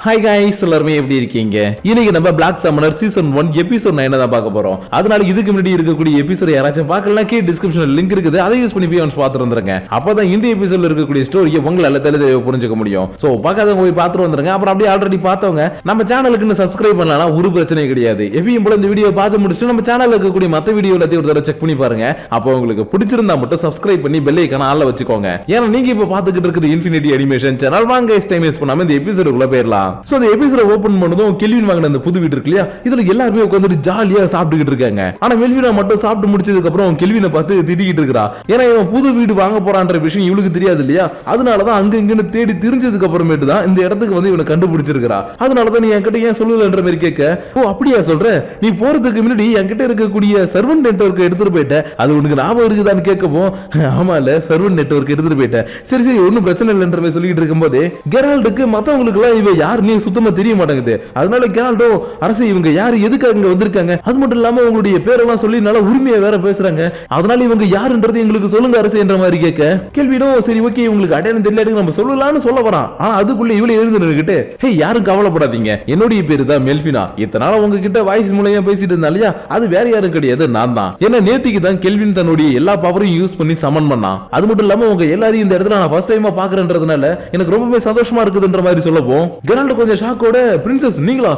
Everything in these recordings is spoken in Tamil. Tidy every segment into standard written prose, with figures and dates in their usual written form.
ஹாய் गाइस எல்லாரும் எப்படி இருக்கீங்க? இன்னைக்கு நம்ம Black Summoner சீசன் 1 எபிசோட் 9 தான் பார்க்க போறோம். அதனால இதுக்கு முன்னாடி இருக்கக்கூடிய எபிசோட் யாராச்சும் பார்க்கலாம் கீழ டிஸ்கிரிப்ஷன்ல லிங்க் இருக்குது. அதை யூஸ் பண்ணி போய் ஒன்ஸ் பாத்துட்டு வந்துருங்க. அப்பதான் இந்த எபிசோட்ல இருக்கக்கூடிய ஸ்டோரியை உங்களால தெளிவா புரிஞ்சுக்க முடியும். சோ பார்க்காதவங்க போய் பாத்துட்டு வந்துருங்க. அப்புறம் அப்படியே ஆல்ரெடி பார்த்தவங்க நம்ம சேனலுக்கு இன்னும் சப்ஸ்கிரைப் பண்ணலனா ஒரு பிரச்சனையும் கிடையாது. எப்பவும் போல இந்த வீடியோ பார்த்து முடிச்சிட்டு நம்ம சேனல்ல இருக்கக்கூடிய மத்த வீடியோ எல்லாத்தையும் ஒரு தடவை செக் பண்ணி பாருங்க. அப்போ உங்களுக்கு பிடிச்சிருந்தா மட்டும் சப்ஸ்கிரைப் பண்ணி பெல் ஐகானை ஆல்ல வச்சுக்கோங்க. ஏன்னா நீங்க இப்ப பாத்துக்கிட்டு இருக்குது இன்ஃபினிட்டி அனிமேஷன் சேனல். வாங்க டைம் வேஸ்ட் பண்ணாம இந்த எபிசோடுக்குள்ள போயிடலாம். சோ இந்த எபிசோட ஓபன் பண்ணதும் கெல்வின் வாங்கின அந்த புது வீடு இருக்கு இல்லையா, இதுல எல்லாருமே உட்கார்ந்து ஜாலியா சாப்பிட்டுக்கிட்டு இருக்காங்க. ஆனா மெல்வினா மட்டும் சாப்பிட்டு முடிச்சதுக்கு அப்புறம் கெல்வினை பார்த்து திட்டிக்கிட்டு இருக்கா. ஏன்னா இவன் புது வீடு வாங்க போறான்ற விஷயம் இவளுக்கு தெரியாது இல்லையா. அதனாலதான் அங்க இங்கன்னு தேடி தெரிஞ்சதுக்கு அப்புறமேட்டு தான் இந்த இடத்துக்கு வந்து இவனை கண்டுபிடிச்சிருக்கா. அதனாலதான் நீ என்கிட்ட ஏன் சொல்லலன்ற மாதிரி கேட்க, ஓ அப்படியா சொல்ற, நீ போறதுக்கு முன்னாடி என்கிட்ட இருக்கக்கூடிய சர்வன்ட் நெட்வொர்க் எடுத்துட்டு போயிட்ட, அது உனக்கு ஞாபகம் இருக்குதான்னு கேட்கவும், ஆமா இல்ல சர்வன்ட் நெட்வொர்க் எடுத்துட்டு போயிட்டேன், சரி சரி ஒன்னும் பிரச்சனை இல்லைன்ற மாதிரி சொல்லிட்டு இருக்கும் போதே கெரால்டுக்கு மத்தவங்களுக்கு எல்லாம் இவ யாருன்னு சுத்தமா தெரிய மாட்டேங்குது. அதனால கெரால்டோ அரசு இவங்க யாரு எதுக்காக இங்க வந்திருக்காங்க, அது மட்டும் இல்லாம உங்களுடைய பேரெல்லாம் சொல்லி நல்ல உரிமையா வேற பேசுறாங்க, அதனால இவங்க யாருன்றது எங்களுக்கு சொல்லுங்க அரசு என்ற மாதிரி கேட்க கேள்வினோ சரி ஓகே இவங்களுக்கு அடையாளம் தெரியல நம்ம சொல்லலாம்னு சொல்ல வரான். ஆனா அதுக்குள்ள இவளே எழுந்து நின்னுகிட்டு, ஹே யாரும் கவலைப்படாதீங்க, என்னுடைய பேரு தான் மெல்வினா, இத்தனால உங்ககிட்ட வாய்ஸ் மூலமா பேசிட்டு இருந்தா இல்லையா, அது வேற யாரும் கிடையாது நான் தான். ஏன்னா நேத்திக்கு தான் கெல்வின் தன்னுடைய எல்லா பவரையும் யூஸ் பண்ணி சமன் பண்ணான். அது மட்டும் இல்லாம உங்க எல்லாரையும் இந்த இடத்துல நான் ஃபர்ஸ்ட் டைமா பாக்குறேன்றதுனால எனக்கு ரொம்பவே சந்தோஷமா இருக்குதுன்ற மாதிரி சொல்லப்போம் கெரால்ட் கொஞ்சம் ஷாக்கோட, பிரின்சஸ் நீங்களா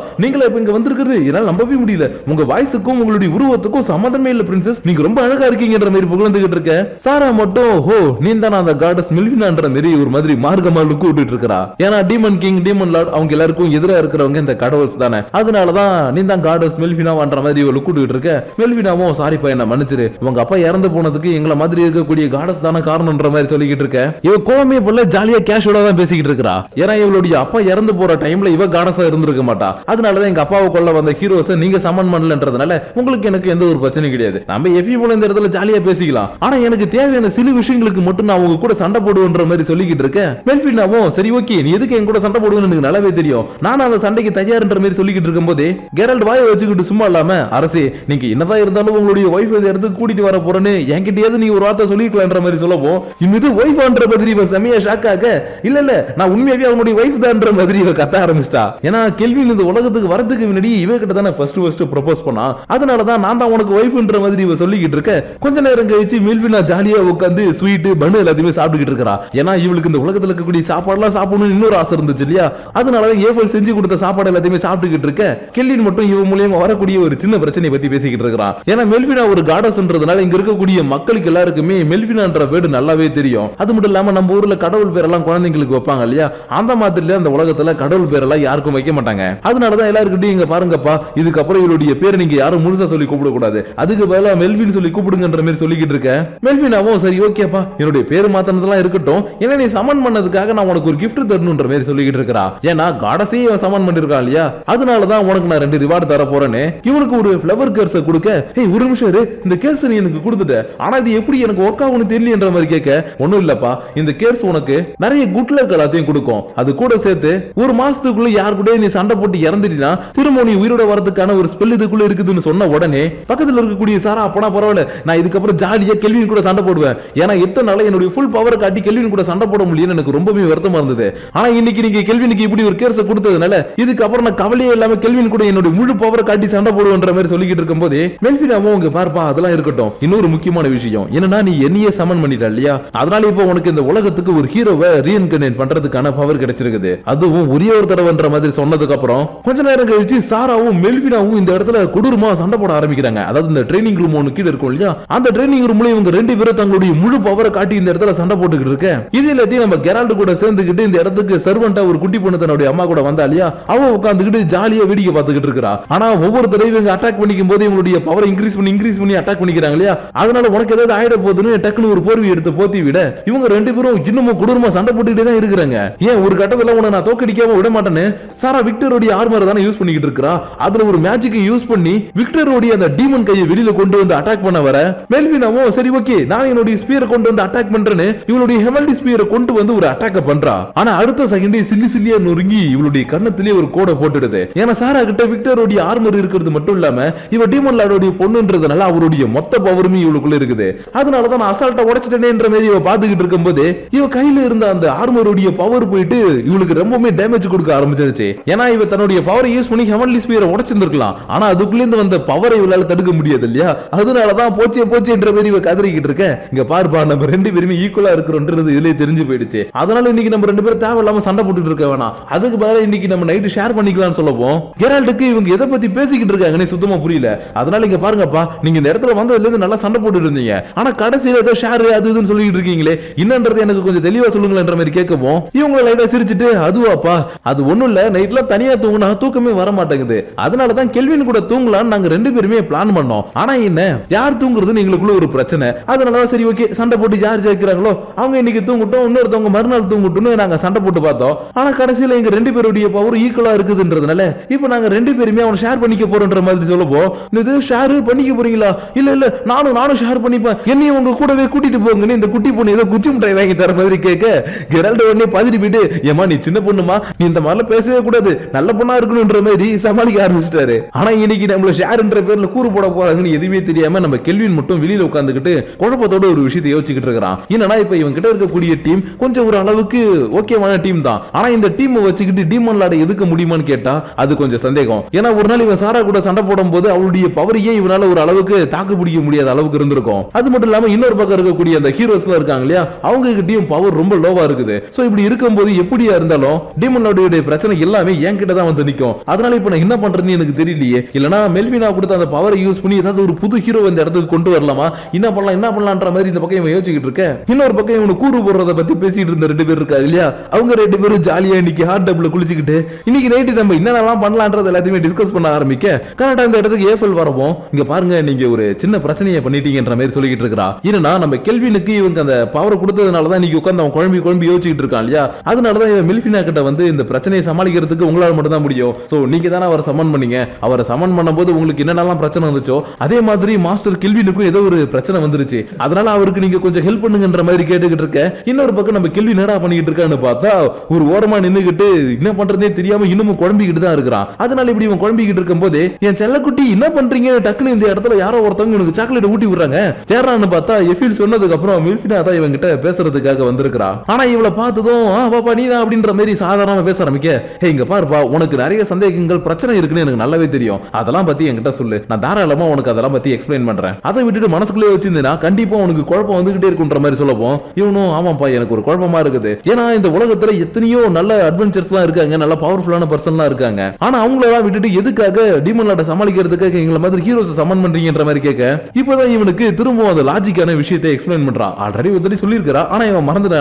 இப்ப இங்க வந்திருக்கிறது என்னால நம்பவே முடியல, உங்க வாய்ஸுக்கும் உங்களுடைய உருவத்துக்கும் சம்பந்தமே இல்ல பிரின்சஸ், நீங்க ரொம்ப அழகா இருக்கீங்கன்ற மாதிரி புகழ்ந்துகிட்டு இருக்க. சாரா மட்டும் ஹோ நீ தான் அந்த காடஸ் மெல்வினான்ற மாதிரி ஒரு மாதிரி மார்க்கமா லுக்கு விட்டுட்டு இருக்கா. ஏன்னா டீமன் கிங் டீமன் லார்ட் அவங்க எல்லாருக்கும் எதிராக இருக்கிறவங்க இந்த கடவுள்ஸ் தானே, அதனாலதான் நீ தான் காடஸ் மெல்வினான்ற மாதிரி லுக்கு விட்டுட்டு இருக்க. மெல்வினாவும் சாரிப்பா என்ன மன்னிச்சிரு, உங்க அப்பா இறந்து போனதுக்கு எங்களை மாதிரி இருக்கக்கூடிய காடஸ் தானே காரணம்ன்ற மாதிரி சொல்லிக்கிட்டு இருக்க. இவ கோவமே போல ஜாலியா கேஷுவலா தான் பேசிக்கிட்டு இருக்கா. ஏன்னா இவளுடைய அப்பா இறந்து போற டைம்ல இவ காடஸா இருந்திருக்க மாட்டா. அதனாலதான் எங்க அப்பாவை கொல்ல வந்த ஹீரோஸை நீங்க சமன் பண்ணலன்றதுனால உங்களுக்கு எனக்கு எந்த ஒரு பிரச்சனையும் கிடையாது, நம்ம எஃபி போல இந்த இடத்துல ஜாலியா பேசிக்கலாம். ஆனா எனக்கு தேவையான சில விஷயங்களுக்கு மட்டும் நான் உங்க கூட சண்டை போடுவேன்ற மாதிரி சொல்லிக்கிட்டு இருக்கேன். மெல்வினாவும் சரி ஓகே நீ எதுக்கு என் கூட சண்டை போடுவேன்னு எனக்கு நல்லாவே தெரியும், நான் அந்த சண்டைக்கு தயார்ன்ற மாதிரி சொல்லிக்கிட்டு இருக்கும் போதே கெரால்ட் வாயை வச்சுக்கிட்டு சும்மா இல்லாம, அரசே நீங்க என்னதான் இருந்தாலும் உங்களுடைய ஒய்ஃப் இடத்துக்கு கூட்டிட்டு வர போறேன்னு என்கிட்டயாவது நீ ஒரு வார்த்தை சொல்லிக்கலான்ற மாதிரி சொல்லப்போம் இது ஒய்ஃப் ஆன்ற மாதிரி இவ செமையா ஷாக் ஆக, இல்ல இல்ல நான் உண்மையாவே அவனுடைய ஒய்ஃப் தான்ற மாதிரி இவ கத்த ஆரம்பிச்சிட்டா. ஏன்னா கெல்வின் இந்த உலகத்துக்கு வரதுக்கு முன்னாடி இவ கிட்ட தானே ஃபர்ஸ்ட் ப்ரொபோஸ் பண்ணா, அதனாலதான் நான் தான் உனக்கு ஒய்ஃப்ன்ற மாதிரி இவ சொல்லிக்கிட்டு இருக்க. கொஞ்ச நேரம் கழிச்சு மெல்வினா ஜாலியா உட்கார்ந்து ஸ்வீட் பன்னு எல்லாத்தையுமே சாப்பிட்டுக்கிட்டு இருக்கா. ஏன்னா இவளுக்கு இந்த உலகத்துல இருக்கக்கூடிய சாப்பாடுலாம் சாப்பிடணும்னு இன்னொரு ஆசை இருந்துச்சு இல்லையா, அதனாலதான் ஏஃபல் செஞ்சு கொடுத்த சாப்பாடு எல்லாத்தையுமே சாப்பிட்டுக்கிட்டு இருக்க. கெல்வின் மட்டும் இவ மூலமா வரக்கூடிய ஒரு சின்ன பிரச்சனை பத்தி பேசிக்கிட்டு இருக்கான். ஏன்னா மெல்வினா ஒரு காடஸ்ன்றதுனால இங்க இருக்கக்கூடிய மக்களுக்கு எல்லாருக்குமே மெல்வினான்ற வேர்டு நல்லாவே தெரியும். அது மட்டும் இல்லாம நம்ம ஊர்ல கடவுள் பேரெல்லாம் குழந்தைங்களுக்கு வைப்பாங்க இல்லையா, அந்த மாதிரி அந்த உலகத்துல கடவுள் பேரெல்லாம் யாருக்கும் வைக்க மாட்டாங்க. அதனாலதான் எல்லாருக்கிட்டையும் இங்க பாருங்கப்பா இதுக்கப்புறம் இவருடைய பேர் நீங்க யாரும் முழுசா சொல்லி கூப்பிட கூடாது, அதுக்கு பதிலா மெல்வின் சொல்லி கூப்பிடுங்கன்ற மாதிரி சொல்லிக்கிட்டு இருக்க. மெல்வினாவும் சரி ஓகேப்பா என்னுடைய பேர் மாத்தினதெல்லாம் இருக்கட்டும், ஏன்னா நீ சமன் பண்ணதுக்காக நான் உனக்கு ஒரு கிஃப்ட் தரணும்ன்ற மாதிரி சொல்லிக்கிட்டு இருக்கா. ஏன்னா காடஸே சமன் பண்ணிருக்கா இல்லையா, அதனாலதான் உனக்கு நான் 2 ரிவார்டு தர போறேன்னு இவனுக்கு ஒரு ஃப்ளவர் கேர்ஸ் கொடுக்க, ஏய் ஒரு நிமிஷம் இரு, இந்த கேர்ஸ் நீ எனக்கு கொடுத்துட்ட, ஆனா இது எப்படி எனக்கு ஒர்க் ஆகும்னு தெரியலன்ற மாதிரி கேட்க, ஒண்ணும் இல்லப்பா இந்த கேர்ஸ் உனக்கு நிறைய குட் லக் எல்லாத்தையும் கொடுக்கும், அது கூட சேர்த்து ஒரு மாசத்துக்குள்ள யார் கூட நீ சண்டை போட்டு இறந்துட்டீனா திரும்ப நீ உயிரோட வரதுக்கான ஒரு ஸ்பெல் இதுக்குள்ள இருக்குதுன்னு சொன்ன உடனே பக்கத்துல இருக்கக்கூடிய சாரா அப்பனா பரவாயில்ல நான் இதுக்கப்புறம் ஜாலியா கெல்வின் கூட சண்டை போடுவேன், ஏன்னா எத்தனை நாள என்னுடைய ஃபுல் பவர் காட்டி கெல்வின் கூட சண்டை போட முடியும்னு எனக்கு ரொம்பவே வருத்தமா இருந்தது, ஆனா இன்னைக்கு நீங்க கெல்வினுக்கு இப்படி ஒரு கேர்ஸ் கொடுத்ததுனால இதுக்கப்புறம் நான் கவலையே இல்லாம கெல்வின் கூட என்னுடைய முழு பவர் காட்டி சண்டை போடுவேன்ற மாதிரி சொல்லிக்கிட்டு இருக்கும் போதே மெல்வினாவும் உங்க பார்ப்பா அதெல்லாம் இருக்கட்டும், இன்னொரு முக்கியமான விஷயம் என்னன்னா நீ என்னையே சமன் பண்ணிட்ட இல்லையா, அதனால இப்போ உனக்கு இந்த உலகத்துக்கு ஒரு ஹீரோவை ரீஇன்கார்னேட் பண்றதுக்கான பவர் கிடைச்சிருக்குது, அதுவும் ஒரே ஒரு தடவைன்ற மாதிரி சொன்னதுக்கு அப்புறம் கொஞ்ச நேரம் கழிச்சு சாராவும் மெல்வினாவும் இந்த இடத்துல கொடூரமா சண்டை போட ஆரம்பிக்கிறாங்க. அதாவது இந்த ட்ரைனிங் ரூம் ஒன்னு கீழ இருக்கும் இல்லையா, அந்த ட்ரைனிங் ரூம்ல இவங்க 2 பேரும் தங்களுடைய முழு பவரை காட்டி இந்த இடத்துல சண்டை போட்டுக்கிட்டு இருக்க. இது எல்லாத்தையும் நம்ம கெரால்ட் கூட சேர்ந்துக்கிட்டு இந்த இடத்துக்கு சர்வெண்டா ஒரு குட்டி பொண்ணு தன்னுடைய அம்மா கூட வந்தா இல்லையா, அவ உட்கார்ந்துகிட்டு ஜாலியா வேடிக்கை பார்த்துக்கிட்டு இருக்கா. ஆனா ஒவ்வொரு தடவை இவங்க அட்டாக் பண்ணிக்கும் போது இவங்களுடைய பவர் இன்க்ரீஸ் பண்ணி அட்டாக் பண்ணிக்கிறாங்க இல்லையா, அதனால உனக்கு ஏதாவது ஆயிட போகுதுன்னு டக்குனு ஒரு போர்வை எடுத்து போத்தி விட இவங்க 2 பேரும் இன்னமும் கொடூரமா சண்டை போட்டுக்கிட்டே தான் இருக்கிறாங்க. ஏன் ஒரு கட்டத்துல உன்னை நான் தோக்கடிக்காம விட மாட்டேன்னு சாரா விக்டரோட ஆர்மர் தானே யூஸ் பண்ணிக்கிட்டு இருக்கா. அதுல ஒரு மேஜிக்கை யூஸ் பண்ணி விக்டரோட அந்த டீமன் கையை வெளியில கொண்டு வந்து அட்டாக் பண்ண வர மெல்வினாவும் சரி ஓகே நான் என்னுடைய ஸ்பியரை கொண்டு வந்து அட்டாக் பண்றேன்னு இவளுடைய ஹெமல்டி ஸ்பியரை கொண்டு வந்து ஒரு அட்டாக் பண்றா. ஆனா அடுத்த செகண்ட் சில்லியா நொறுங்கி இவளுடைய கண்ணத்திலே ஒரு கோடை போட்டுடுது. ஏன்னா சாரா கிட்ட விக்டரோட ஆர்மர் இருக்கிறது மட்டும் இல்லாம இவ டீமன் லார்டோட பொண்ணுன்றதுனால அவருடைய மொத்த பவருமே இவளுக்குள்ள இருக்குது. அதனாலதான் நான் அசால்ட்டா உடைச்சிட்டேன்ற மாதிரி இவ பாத்துக்கிட்டு இருக்கும்போது இவ கையில இருந்த அந்த ஆர்மருடைய பவர் போயிட்டு இவளுக்கு ரொம்பவே டேமேஜ் கொடுக்க ஆரம்பிச்சிருச்சு. ஏன்னா இவ தன்னுடைய பவரை யூஸ் பண்ணி ஹெவன்லி ஸ்பியரை உடைச்சிருந்திருக்கலாம். ஆனா அதுக்குள்ள இருந்து வந்த பவரை இவளால தடுக்க முடியாது இல்லையா? அதனாலதான் போச்சேன்ற மாதிரி இவ கதறிக்கிட்டு இருக்க. இங்க பாருப்பா, நம்ம ரெண்டு பேருமே ஈக்குவலா இருக்கிறோம்ன்றது இதுலயே தெரிஞ்சு போயிடுச்சு. அதனால இன்னைக்கு நம்ம ரெண்டு பேரும் தேவையில்லாம சண்டை போட்டுட்டு இருக்க வேணாம். அதுக்கு பதிலா இன்னைக்கு நம்ம நைட்டு ஷேர் பண்ணிக்கலாம்னு சொல்லப்போம். கெரால்டுக்கு இவங்க எதை பத்தி பேசிக்கிட்டு இருக்காங்கன்னு சுத்தமா புரியல. அதனால இங்க பாருங்கப்பா, நீங்க இந்த இடத்துல வந்ததுல இருந்து நல்லா சண்டை போட்டு இருந்தீங்க. ஆனா கடைசியில ஏதோ ஷேர் அது இதுன்னு சொல்லிட்டு இருக்கீங்களே, என்னன்றது எனக்கு கொஞ்சம் தெளிவா சொல்லுங்கன்ற மாதிரி கேட்கவும் இவங்க லைட்டா சிரிச்சிட்டு, அதுவாப்பா அது ஒண்ணும் இல்ல, நைட்ல தனியா தூங்குனா தூக்கமே வர மாட்டேங்குது. அதனாலதான் கெல்வின் கூட தூங்கலாம்னு நாங்க ரெண்டு பேருமே பிளான் பண்ணோம். ஆனா என்ன, யார் தூங்குறது எங்களுக்குள்ள ஒரு பிரச்சனை. அதனாலதான் சரி ஓகே, சண்டை போட்டு யார் ஜெயிக்கிறாங்களோ அவங்க இன்னைக்கு தூங்கட்டும், இன்னொருத்தவங்க மறுநாள் தூங்கட்டும்னு நாங்க சண்டை போட்டு பார்த்தோம். ஆனா கடைசியில எங்க ரெண்டு பேருடைய பவர் ஈக்குவலா இருக்குதுன்றதுனால இப்ப நாங்க ரெண்டு பேருமே அவனை ஷேர் பண்ணிக்க போறோம்ன்ற மாதிரி சொல்லப்போம். இது ஷேர் பண்ணிக்க போறீங்களா? இல்ல இல்ல, நானும் ஷேர் பண்ணிப்பேன், என்னையும் உங்க கூடவே கூட்டிட்டு போங்கன்னு இந்த குட்டி பொண்ணு ஏதோ குச்சி மிட்டாய் வாங்கி தர மாதிரி கேட்க, கெரால்ட் உடனே பதறி போயிட்டு, ஏமா நீ சின்ன பொண்ணுமா, நீ இந்த மாதிரிலாம் பேசவே கூடாது, நல்ல பொண்ணா இருக்கணும்ன்ற மாதிரி சமாளிக்க ஆரம்பிச்சிட்டாரு. ஆனா இன்னைக்கு நம்மள ஷேர்ன்ற பேர்ல கூறு போட போறாங்கன்னு எதுவுமே தெரியாம நம்ம கெல்வின் மட்டும் வெளியில உட்கார்ந்துகிட்டு குழப்பத்தோட ஒரு விஷயத்தை யோசிச்சுக்கிட்டு இருக்கிறான். என்னன்னா இப்ப இவன் கிட்ட இருக்கக்கூடிய டீம் கொஞ்சம் ஒரு அளவுக்கு ஓகேவான டீம் தான். ஆனா இந்த டீம் வச்சுக்கிட்டு டீமன் லார்டை எதுக்க முடியுமான்னு கேட்டா அது கொஞ்சம் சந்தேகம். ஏன்னா ஒரு நாள் இவன் சாரா கூட சண்டை போடும் போது அவளுடைய பவரையே இவனால ஒரு அளவுக்கு தாக்கு பிடிக்க முடியாத அளவுக்கு இருந்திருக்கும். அது மட்டும் இல்லாம இன்னொரு பக்கம் இருக்கக்கூடிய அந்த ஹீரோஸ்ல இருக்காங்க இல்லையா, அவங்க கிட்டயும் பவர் ரொம்ப லோவா இருக்குது. சோ இப்படி இருக்கும்போது எப்படியா இருந்தாலும் டீமன் லார்டுடைய பிரச்சனை எல்லாமே என் கிட்ட தான் வந்து நிக்கும். அதனால இப்ப நான் என்ன பண்றதுன்னு எனக்கு தெரியலையே. இல்லனா மெல்வினா கொடுத்த அந்த பவரை யூஸ் பண்ணி ஏதாவது ஒரு புது ஹீரோ இந்த இடத்துக்கு கொண்டு வரலாமா, என்ன பண்ணலாம்ன்ற மாதிரி இந்த பக்கம் இவன் யோசிச்சுக்கிட்டு இருக்க. இன்னொரு பக்கம் இவனு கூறு போடுறத பத்தி பேசிட்டு இருந்த ரெண்டு பேர் இருக்காரு இல்லையா, அவங்க ரெண்டு பேரும் ஜாலியா இன்னைக்கு ஹாட் டப்ல குளிச்சுக்கிட்டு இன்னைக்கு நைட்டு நம்ம என்னென்னலாம் பண்ணலாம்ன்றது எல்லாத்தையுமே டிஸ்கஸ் பண்ண ஆரம்பிக்க, கரெக்டா இந்த இடத்துக்கு ஏஃபல் வரவும், இங்க பாருங்க நீங்க ஒரு சின்ன பிரச்சனையை பண்ணிட்டீங்கன்ற மாதிரி சொல்லிட்டு இருக்கா. என்னன்னா நம்ம கெல்வினுக்கு இவங்க அந்த பவர் கொடுத்ததுனால தான் இன்னைக்கு உட்கார்ந்து அவன் குழம்பி யோசிச்சுட்டு இருக்கான் இல்லையா, அதனாலதான் இவன் மெல்ஃபினா கிட்ட வந்து இந்த பிரச்சனையை சமாளிக்கிறதுக்கு உங்களால மட்டும் தான் முடியும். சோ நீங்க தானே அவரை சமன் பண்ணீங்க, அவரை சமன் பண்ணும்போது உங்களுக்கு என்னென்னலாம் பிரச்சனை வந்துச்சோ அதே மாதிரி மாஸ்டர் கெல்வினுக்கும் ஏதோ ஒரு பிரச்சனை வந்துருச்சு, அதனால அவருக்கு நீங்க கொஞ்சம் ஹெல்ப் பண்ணுங்கன்ற மாதிரி கேட்டுக்கிட்டு இருக்க. இன்னொரு பக்கம் நம்ம கெல்வி நேரா பண்ணிக்கிட்டு இருக்கான்னு பார்த்தா ஒரு ஓரமா நின்னுகிட்டு என்ன பண்றதே தெரியாம இன்னமும் குழம்பிக்கிட்டு தான் இருக்கிறான். அதனால இப்படி இவன் குழம்பிக்கிட்டு இருக்கும் போது, என் செல்லக்குட்டி என்ன பண்றீங்க, டக்குனு இந்த இடத்துல யாரோ ஒருத்தவங்க எனக்கு சாக்லேட் ஊட்டி விடுறாங்க சேரான்னு பார்த்தா எஃபில் சொன்னதுக்கு அப்புறம் மில்ஃபினா தான் இவன் கிட்ட பேசுறதுக்காக வந்திருக்கா. ஆனா இவளை பார்த்ததும் பாப்பா நீ தான் அப்படின்ற மாதிரி சாதாரணமா பேச ஆரம்பிக்க, ஹே இங்க பாருப்பா, உனக்கு நிறைய சந்தேகங்கள் பிரச்சனை இருக்குன்னு எனக்கு நல்லாவே தெரியும், அதெல்லாம் பத்தி என்கிட்ட சொல்லு, நான் தாராளமா உனக்கு அதெல்லாம் பத்தி எக்ஸ்பிளைன் பண்றேன். அதை விட்டுட்டு மனசுக்குள்ளே வச்சிருந்தேன்னா கண்டிப்பா உனக்கு குழப்பம் வந்துகிட்டே இருக்குன்ற மாதிரி சொல்லப்போம். இவனும் ஆமாப்பா எனக்கு ஒரு குழப்பமா இருக்குது, ஏன்னா இந்த உலகத்துல எத்தனையோ நல்ல அட்வென்ச்சர்ஸ் எல்லாம் இருக்காங்க, நல்ல பவர்ஃபுல்லான பர்சன்லாம் இருக்காங்க, ஆனா அவங்களெல்லாம் விட்டுட்டு எதுக்காக டீமன் லார்டை சமாளிக்கிறதுக்காக எங்களை மாதிரி ஹீரோஸ் சமன் பண்றீங்கன்ற மாதிரி கேட்க, இப்பதான் இவனுக்கு திரும்பவும் அந்த லாஜிக்கான விஷயத்தை எக்ஸ்பிளைன் பண்றான். ஆல்ரெடி ஒருத்தடி சொல்லியிருக்கிறா, ஆனா இவன் மறந்துட்டான்.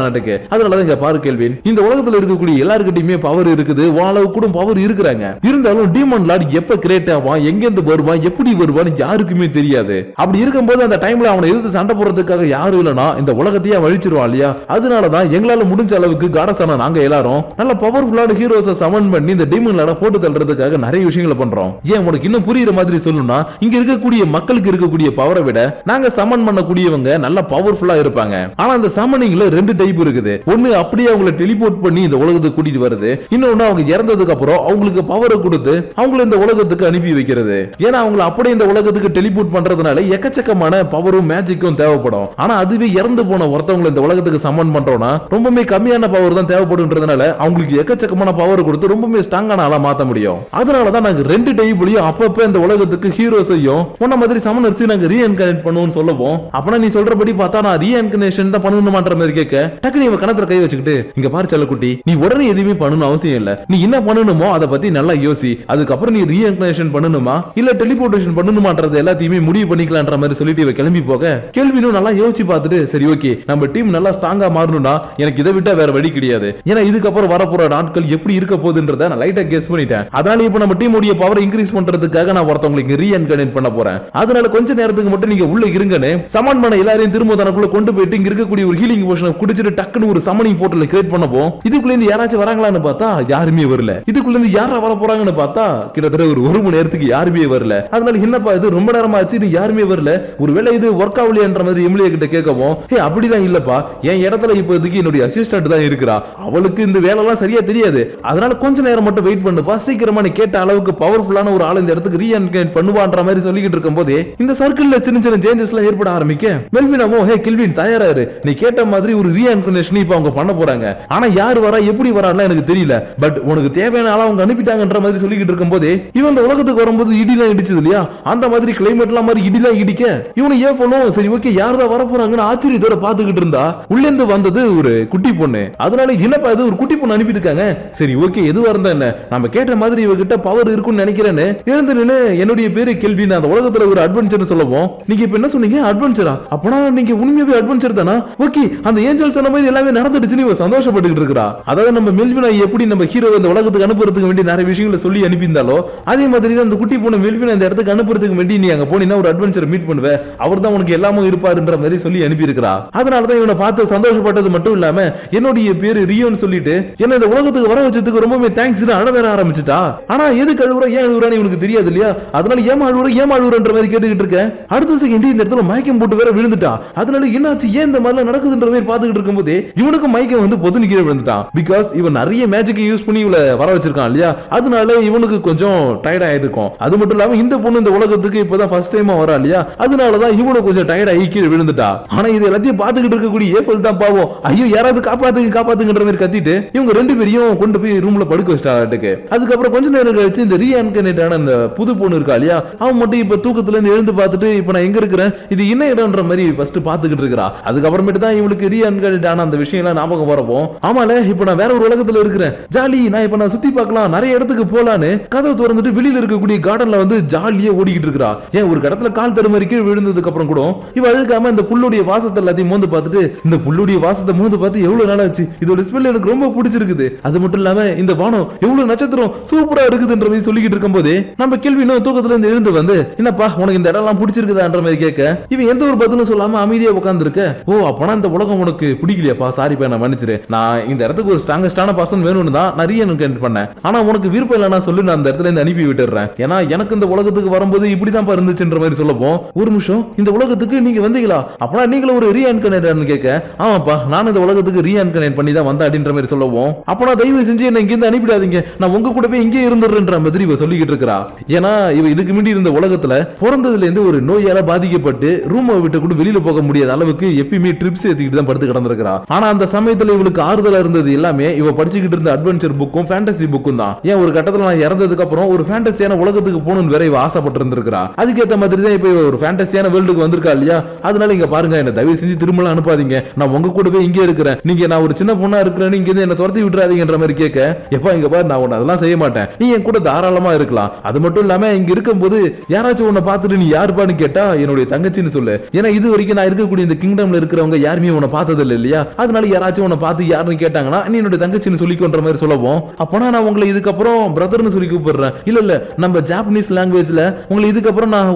அதனாலதான் இங்க பாரு கெல்வின், இந்த உலகத்துல இருக்கக்கூடிய எல்லாருக்கிட்டையுமே பவர் இருக்குது, ஓரளவு கூட பவர் இருக்கிறாங்க, இருந்தாலும் டீமன் லார்ட் எப்ப கிரியேட் ஆவான், எங்க இருந்து வருவான், எப்படி வருவான்னு யாருக்குமே தெரியாது. அப்படி இருக்கும்போது அந்த டைம்ல அவனை எதிர்த்து சண்டை போடுறதுக்காக யாரும் இல்லனா இந்த உலகத்தையே வழிச்சிருவான் இல்லையா, அதனாலதான் எங்களால முடிஞ்ச அளவுக்கு காடசான நாங்க எல்லாரும் நல்ல பவர்ஃபுல்லான ஹீரோஸை சமன் பண்ணி இந்த டீமன் லார்டை போட்டு தள்ளுறதுக்காக நிறைய விஷயங்களை பண்றோம். ஏன் உனக்கு இன்னும் புரியுற மாதிரி சொல்லணும்னா, இங்க இருக்கக்கூடிய மக்களுக்கு இருக்கக்கூடிய பவரை விட நாங்க சமன் பண்ணக்கூடியவங்க நல்ல பவர்ஃபுல்லா இருப்பாங்க. ஆனா அந்த சமனிங்ல ரெண்டு டைப் இருக்குது. ஒன்னு அப்படியே அவங்களை டெலிபோர்ட் பண்ணி இந்த உலகத்துக்கு கூட்டிட்டு வருது, இன்னொன்னு அவங்க இறந்ததுக்கு அப்புறம் அவங்களுக்கு பவரை கொடுத்து அவங்களை இந்த உலகத்துக்கு அனுப்பி வைக்கிறது. ஏன்னா அவங்களை அப்படியே இந்த உலகத்துக்கு டெலிபோர்ட் பண்றதுனால எக்கச்சக்கமான பவரும் மேஜிக்கும் தேவைப்படும். ஆனா அதுவே இறந்து போன ஒருத்தவங்களை இந்த உலகத்துக்கு சமன் பண்றோம்னா ரொம்பவே கம்மியான பவர் தான் தேவைப்படுன்றதுனால அவங்களுக்கு எக்கச்சக்கமான பவர் கொடுத்து ரொம்பவே ஸ்ட்ராங்கான ஆளா மாத்த முடியும். அதனாலதான் நாங்க ரெண்டு டைப்லயும் அப்பப்ப இந்த உலகத்துக்கு ஹீரோஸையும் உன்ன மாதிரி சமனர்ஸ் நாங்க ரீஎன்கார்னேட் பண்ணுவோம்னு சொல்லுவோம். அப்பனா நீ சொல்றபடி பார்த்தா நான் ரீஎன்கார்னேஷன் தான் பண்ணணுமான்ற மாதிரி கேட்க, டக்குனு இவன் கணத்துல கை வச்சுக்கிட்டு, இங்க பாரு செல்லக்குட்டி, நீ உடனே எதுவுமே பண்ணணும் அவசியம் இல்ல, நீ என்ன பண்ணணுமோ அதை பத்தி நல்லா யோசி, அதுக்கப்புறம் நீ ரீஎன்கார்னேஷன் பண்ணணுமா இல்ல டெலிபோர்டேஷன் பண்ணணுமான்றது எல்லாத்தையுமே முடிவு பண்ணிக்கலாம்ன்ற மாதிரி சொல்லிட்டு இவ கிளம்பி போக, கேள்வினும் நல்லா யோசிச்சு பார்த்துட்டு சரி ஓகே நம்ம டீம் நல்லா ஸ்ட்ராங்கா மாறணும்னா எனக்கு இதை விட்டா வேற வழி கிடையாது, ஏன்னா இதுக்கப்புறம் வரப்போற நாட்கள் எப்படி இருக்க போகுதுன்றத நான் லைட்டா கெஸ் பண்ணிட்டேன். அதனால இப்போ நம்ம டீம் உடைய பவர் இன்க்ரீஸ் பண்றதுக்காக நான் ஒருத்தவங்களுக்கு ரீஎன்கார்னேட் பண்ண போறேன், அதனால கொஞ்ச நேரத்துக்கு மட்டும் நீங்க உள்ள இருங்கன்னு சமன் பண்ண எல்லாரையும் திரும்ப தனக்குள்ள கொண்டு போயிட்டு இங்க இருக்கக்கூடிய ஒரு ஹீலிங் போஷனை குடிச்சிட்டு டக்குன்னு ஒரு சமனிங் போர்ட்டலை கிரியேட் பண்ணப்போம். இதுக்குள்ள இருந்து யாராச்சும் வராங்களான்னு பார்த்தா யாருமே வரல. இதுக்குள்ள இருந்து யாரா வர போறாங்கன்னு பார்த்தா கிட்டத்தட்ட ஒரு மணி நேரத்துக்கு யாருமே வரல. அதனால என்னப்பா இது ரொம்ப நேரமா ஆச்சு நீ யாருமே வரல, ஒருவேளை இது ஒர்க் ஆகலையன்ற மாதிரி எம்எல்ஏ கிட்ட கேட்கவும், ஹே அப்படிதான் இல்லப்பா, என் இடத்துல இப்போதைக்கு என்னுடைய அசிஸ்டன்ட் தான் இருக்கிறா, அவளுக்கு இந்த வேலை எல்லாம் சரியா தெரியாது, அதனால கொஞ்ச நேரம் மட்டும் வெயிட் பண்ணுப்பா, சீக்கிரமா நீ கேட்ட அளவுக்கு பவர்ஃபுல்லான ஒரு ஆள் இந்த இடத்துக்கு ரீஎன்கார்னேட் பண்ணுவான்ற மாதிரி சொல்லிக்கிட்டு இருக்கும் போதே இந்த சர்க்கிள்ல சின்ன சின்ன சேஞ்சஸ் எல்லாம் ஏற்பட ஆரம்பிக்க, மெல்வினாவோ ஹே கெல்வின் தயாராரு, நீ கேட்ட மாதிரி ஒரு ரீஎன்கார்னேஷன் இப்ப அவங்க பண்ண போறாங்க, ஆனா யார் வரா எப்படி வரான்னு எனக்கு தெரியல, தெரியல, பட் உனக்கு தேவையான ஆளா அவங்க அனுப்பிட்டாங்கன்ற மாதிரி சொல்லிக்கிட்டு இருக்கும் போதே இவன் இந்த உலகத்துக்கு வரும்போது இடிலாம் இடிச்சது இல்லையா, அந்த மாதிரி கிளைமேட் எல்லாம் மாதிரி இடிலாம் இடிக்க இவனு ஏன் பண்ணும், சரி ஓகே யாரதான் வரப்போறாங்கன்னு ஆச்சரியத்தோட பாத்துக்கிட்டு இருந்தா உள்ள இருந்து வந்தது ஒரு குட்டி பொண்ணு. அதனால என்னப்பா இது ஒரு குட்டி பொண்ணு அனுப்பியிருக்காங்க, சரி ஓகே எதுவா இருந்தா என்ன, நம்ம கேட்ட மாதிரி இவகிட்ட பவர் இருக்குன்னு நினைக்கிறேன்னு எழுந்து நின்னு என்னுடைய பேரு கேள்வி, நான் அந்த உலகத்துல ஒரு அட்வென்ச்சர் சொல்லுவோம். நீங்க இப்ப என்ன சொன்னீங்க, அட்வென்ச்சரா? அப்பனா நீங்க உண்மையாவே அட்வென்ச்சர் தானா? ஓகே அந்த ஏஞ்சல் சொன்ன மாதிரி எல்லாமே நடந்துடுச்சு, நீ சந்தோஷப்பட்டுக்கிட்டு இருக்கா. அதாவது நம்ம மெல்வினா எப்படி நம்ம ஹீரோ இந்த உலகத்துக்கு அனுப்புறதுக்கு வேண்டி நிறைய விஷயங்களை சொல்லி அனுப்பியிருந்தாலோ அதே மாதிரி தான் அந்த குட்டி பொண்ணு மெல்வினா இந்த இடத்துக்கு அனுப்புறதுக்கு வேண்டி நீ அங்க போனீங்கன்னா ஒரு அட்வென்ச்சர் மீட் பண்ணுவ, அவர் தான் உனக்கு எல்லாமே இருப்பாருன்ற மாதிரி சொல்லி அனுப்பி இருக்கா. அதனாலதான் இவனை பார்த்து சந்தோஷப்பட்டது மட்டும் இல்லாம என்னுடைய பேரு ரியோன்னு சொல்லிட்டு என்ன இந்த உலகத்துக்கு வர வச்சதுக்கு ரொம்பவே தேங்க்ஸ் அழ வேற ஆரம்பிச்சுட்டா. ஆனா எதுக்கு அழுவுற ஏன் அழுவுறான்னு இவனுக்கு தெரியாது இல்லையா, அதனால ஏமா அழுவுறன்ற மாதிரி கேட்டுக்கிட்டு இருக்க. அடுத்த செகண்ட் இந்த இடத்துல மயக்கம் போட்டு வேற விழுந்துட்டா. அதனால என்னாச்சு ஏன் இந்த மாதிரி நடக்குதுன்ற மாதிரி பாத்துக்கிட்டு இருக்கும்போது இவனுக்கு மயக்கம் வந்து பொதுன்னு கீழே விழுந்துட்டான். பிகாஸ் இவன் நிறைய மேஜிக் யூஸ் பண்ணி இவளை வர வச்சிருக்கான் இல்லையா, அதனால இவனுக்கு கொஞ்சம் டயர்ட் ஆயிருக்கும். அது மட்டும் இல்லாம இந்த பொண்ணு இந்த உலகத்துக்கு இப்பதான் ஃபர்ஸ்ட் டைமா வரா இல்லையா, அதனாலதான் இவனுக்கு கொஞ்சம் டயர்ட் ஆகி கீழே விழுந்துட்டா. ஆனா இது எல்லாத்தையும் பாத்துக்கிட்டு இருக்கக்கூடிய ஏஃபல் தான் பாவம், ஐயோ யாராவது காப்பாத்துங்கன்ற மாதிரி கத்திட்டு இவங்க ரெண்டு பேரையும் கொண்டு போய் ரூம்ல படுக்க வச்சிட்டாட்டுக்கு. அதுக்கப்புறம் கொஞ்ச நேரம் கழிச்சு இந்த ரீஅன்கனேட்டான அந்த புது பொண்ணு இருக்கா இல்லையா, அவன் மட்டும் இப்ப தூக்கத்துல இருந்து எழுந்து பார்த்துட்டு இப்ப நான் எங்க இருக்கிறேன் இது என்ன இடம்ன்ற மாதிரி ஃபர்ஸ்ட் பாத்துக்கிட்டு இருக்கா. அதுக்கப்புறமேட்டு தான் இவளுக்கு ரீஅன்கனேட்டான அந்த விஷயம் எல்லாம் ஞாபகம் வரப்போ, ஆமால இப்ப நான் வேற ஒரு உலகத்துல இருக்கிறேன் ஜாலி, நான் இப்ப நான் சுத்தி பார்க்கலாம் நிறைய இடத்துக்கு போலான்னு கதவை திறந்துட்டு வெளியில இருக்கக்கூடிய கார்டன்ல வந்து ஜாலியா ஓடிக்கிட்டு இருக்கா. ஏன் ஒரு இடத்துல கால் தடுமாறி கீழே விழுந்ததுக்கு அப்புறம் கூட இவ அழுகாம இந்த புல்லுடைய வாசத்தை எல்லாத்தையும் மோந்து பார்த்துட்டு இந்த புல்லுடைய வாசத்தை மோந்து பார்த்து எவ்வளவு நாள் ஆச்சு, இதோட ஸ்மெல் எனக்கு ரொம்ப பிடிச்சிருக்குது. அது மட்டும் இல்லாம இந்த வானம் எவ்வளவு நட்சத்திரம் சூப்பரா இருக்குதுன்ற மாதிரி சொல்லிக்கிட்டு இருக்கும் போதே நம்ம கேள்வி தூக்கத்துல இருந்து எழுந்து வந்து என்னப்பா உனக்கு இந்த இடம் எல்லாம் பிடிச்சிருக்குதான்ற மாதிரி கேட்க இவன் எந்த ஒரு பதிலும் சொல்லாம அமைதியா உட்கார்ந்து இருக்க. ஓ அப்பனா இந்த உலகம் உனக்கு பிடிக்கலையாப்பா, சாரிப்பா நான் மன்னிச்சிரு, நான் இந்த இடத்துக்கு ஒரு ஸ்ட்ராங்கஸ்டான பர்சன் வேணும்னு தான் நான் ரீஎன்கனேட் பண்ணேன், ஆனா உனக்கு விருப்பம் இல்லைன்னா சொல்லு நான் அந்த இடத்துல இருந்து அனுப்பி விட்டுறேன், ஏன்னா எனக்கு இந்த உலகத்துக்கு வரும்போது இப்படிதான் இருந்துச்சுன்ற மாதிரி சொல்லப்போம். ஒரு நிமிஷம் இந்த உலகத்துக்கு நீங்க வந்தீங்களா, அப்பனா நீங்களும் ஒரு ரீஎன்கனேட்டர்னு கேட்க ஆமாப்பா நான் இந்த உலகத்துக்கு ரீஎன்கனேட் பண்ணி தான் வந்தேன் அப்படின்ற மாதிரி சொல்லவும், அப்பனா தயவு செஞ்சு என்ன இங்க இருந்து அனுப்பிடாதீங்க, நான் உங்க கூடவே இங்கே இருந்துடுறேன்ற மாதிரி இவ சொல்லிக்கிட்டு இருக்கா. ஏன்னா இவ இதுக்கு முன்னாடி இருந்த உலகத்துல பிறந்ததுல இருந்து ஒரு நோயால பாதிக்கப்பட்டு ரூமை விட்டு கூட வெளியில போக முடியாத அளவுக்கு எப்பயுமே ட்ரிப்ஸ் ஏத்திக்கிட்டு தான் படுத்து கிடந்திருக்கா. ஆனா அந்த சமயத்துல இவளுக்கு ஆறுதலா இருந்தது எல்லாமே இவ படிச்சுக்கிட்டு இருந்த அட்வென்ச்சர் புக்கும் ஃபேண்டசி புக்கும் தான். ஏன் ஒரு கட்டத்துல நான் இறந்ததுக்கு அப்புறம் ஒரு ஃபேண்டசியான உலகத்துக்கு போகணும்னு வேற இவ ஆசைப்பட்டு இருந்திருக்கா. அதுக்கேற்ற மாதிரி தான் இப்ப ஒரு ஃபேண்டசியான வேர்ல்டுக்கு வந்திருக்கா இல்லையா, அதனால இங்க பாருங்க என்ன தயவு செஞ்சு திரும்ப அனுப்பாதீங்க, நான் உங்க கூடவே இங்கே இருக்கிறேன், நீங்க நான் ஒரு சின்ன பொண்ணா இருக்கிறேன்னு இங்க என்ன துரத்தி விட்டுறாதீங்கன்ற மாதிரி கேட்க எப்பா இங்க பாரு நான் உன்னை அதெல்லாம் செய்ய மாட்டேன், நீ என் கூட தாராளமா இருக்கலாம், அது மட்டும் இல்லாம இங்க இருக்கும்போது யாராச்சும் உன்னை பார்த்துட்டு நீ யாருப்பான்னு கேட்டா என்னுடைய தங்கச்சின்னு சொல்லு, ஏன்னா இது வரைக்கும் நான் இருக்கக்கூடிய இந்த கிங்டம்ல இருக்கிறவங்க யாருமே உன்னை பார்த்தது இல்லை இல்லையா, அதனால யாராச்சும் உன்னை பார்த்து யாருன்னு கேட்டாங்கன்னா நீ என்னுடைய தங்கச்சின்னு சொல்லிக்கோன்ற மாதிரி சொல்லவும், அப்பனா நான் உங்களை இதுக்கப்புறம் பிரதர்னு சொல்லி கூப்பிடுறேன், இல்ல நம்ம ஜாப்பனீஸ் லாங்குவேஜ்ல உங்களை இதுக்கப்புறம் நான்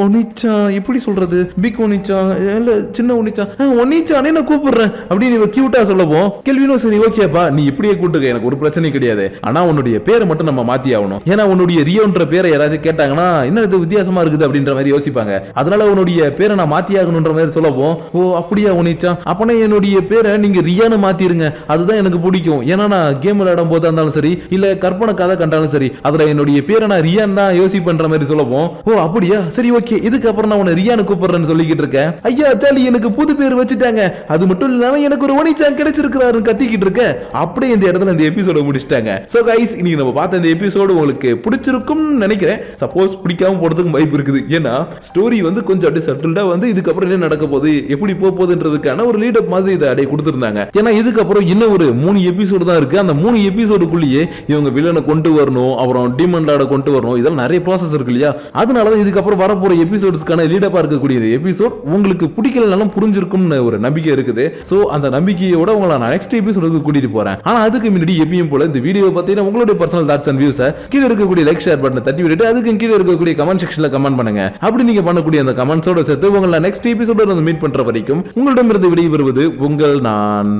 ஒனிச்சா இப்படி சொல்றது, பிக் ஒனிச்சா இல்ல சின்ன ஒனிச்சா ஒனிச்சானே நான் கூப்பிடுறேன் அப்படின்னு கியூட்டா சொல்லவும் கேள்வினும் சரி ஓகேப்பா நீ இப்படியே கூப்பிட்டுக்க எனக்கு ஒரு பிரச்சனை கிடையாது, ஆனா உன்னுடைய பேரை மட்டும் நம்ம மாத்தி ஆகணும், ஏன்னா உன்னுடைய ரியோன்ற பேரை யாராச்சும் கேட்டாங்கன்னா என்ன இது வித்தியாசமா இருக்குது அப்படின்ற மாதிரி யோசிப்பாங்க, அதனால உன்னுடைய பேரை நான் மாத்தி ஆகணும்ன்ற மாதிரி சொல்லவும், ஓ அப்படியா ஒனிச்சா அப்பனா என்னுடைய பேரை நீங்க ரியான்னு மாத்திருங்க, அதுதான் எனக்கு பிடிக்கும், ஏன்னா நான் கேம் விளையாடும் போதா இருந்தாலும் சரி இல்ல கற்பனை கதை கண்டாலும் சரி அதுல என்னுடைய பேரை நான் ரியான் தான் யோசிப்பேன்ற மாதிரி சொல்லவும், ஓ அப்படியா சரி ஓகே இதுக்கப்புறம் நான் உன்னை ரியான்னு கூப்பிடுறேன்னு சொல்லிக்கிட்டு இருக்கேன். ஐயா ஜாலி எனக்கு புது பேர் வச்சுட்டாங்க, அது மட்டும் இல்லாம எனக்கு ஒரு ஒனிச்சா கிடைச்சிருக்கிறாரு கத்திக்கிட்டு இருக்க. அப்படியே இந்த இடத்துல இந்த எபிசோட முடிச்சிட்டாங்க. சோ கைஸ் இன்னைக்கு நம்ம பார்த்த இந்த எபிசோடு உங்களுக்கு பிடிச்சிருக்கும் நினைக்கிறேன். சப்போஸ் பிடிக்காம போறதுக்கு வாய்ப்பு இருக்குது, ஏன்னா ஸ்டோரி வந்து கொஞ்சம் அப்படியே சட்டில்டா வந்து இதுக்கப்புறம் என்ன நடக்க போகுது எப்படி போகுதுன்றதுக்கான ஒரு லீட் அப் மாதிரி இதை அப்படியே கொடுத்துருந்தாங்க. ஏன்னா இதுக்கப்புறம் இன்னும் ஒரு 3 எபிசோடு தான் இருக்கு. அந்த 3 எபிசோடுக்குள்ளேயே இவங்க வில்லனை கொண்டு வரணும், அப்புறம் டீமன் லார்ட கொண்டு வரணும், இதெல்லாம் நிறைய ப்ராசஸ் இருக்கு இல்லையா, அதனாலதான் இதுக்கப்புறம் வரப்போற எபிசோட்ஸ்க்கான லீடப்பா இருக்கக்கூடிய எபிசோட் உங்களுக்கு பிடிக்கலனாலும் புரிஞ்சிருக்கும்னு ஒரு நம்பிக்கை இருக்குது. சோ அந்த நம்பிக்கையோட உங்களை நான் நெக்ஸ்ட் எபிசோடுக்கு கூட்டிட்டு போறேன். ஆனா அதுக்கு முன்னாடி எப்பயும் போல இந்த வீடியோ பத்தின உங்களுடைய பர்சனல் தாட்ஸ் அண்ட் வியூஸ் கீழ இருக்கக்கூடிய லைக் ஷேர் பட்டனை தட்டி விட்டுட்டு அதுக்கு கீழ இருக்கக்கூடிய கமெண்ட் செக்ஷன்ல கமெண்ட் பண்ணுங்க. அப்படி நீங்க பண்ணக்கூடிய அந்த கமெண்ட்ஸோட சேர்த்து உங்களை நெக்ஸ்ட் எபிசோட மீட் பண்ற வரைக்கும் உங்களிடமிருந்து விடைபெறுவது உங்கள் நான்.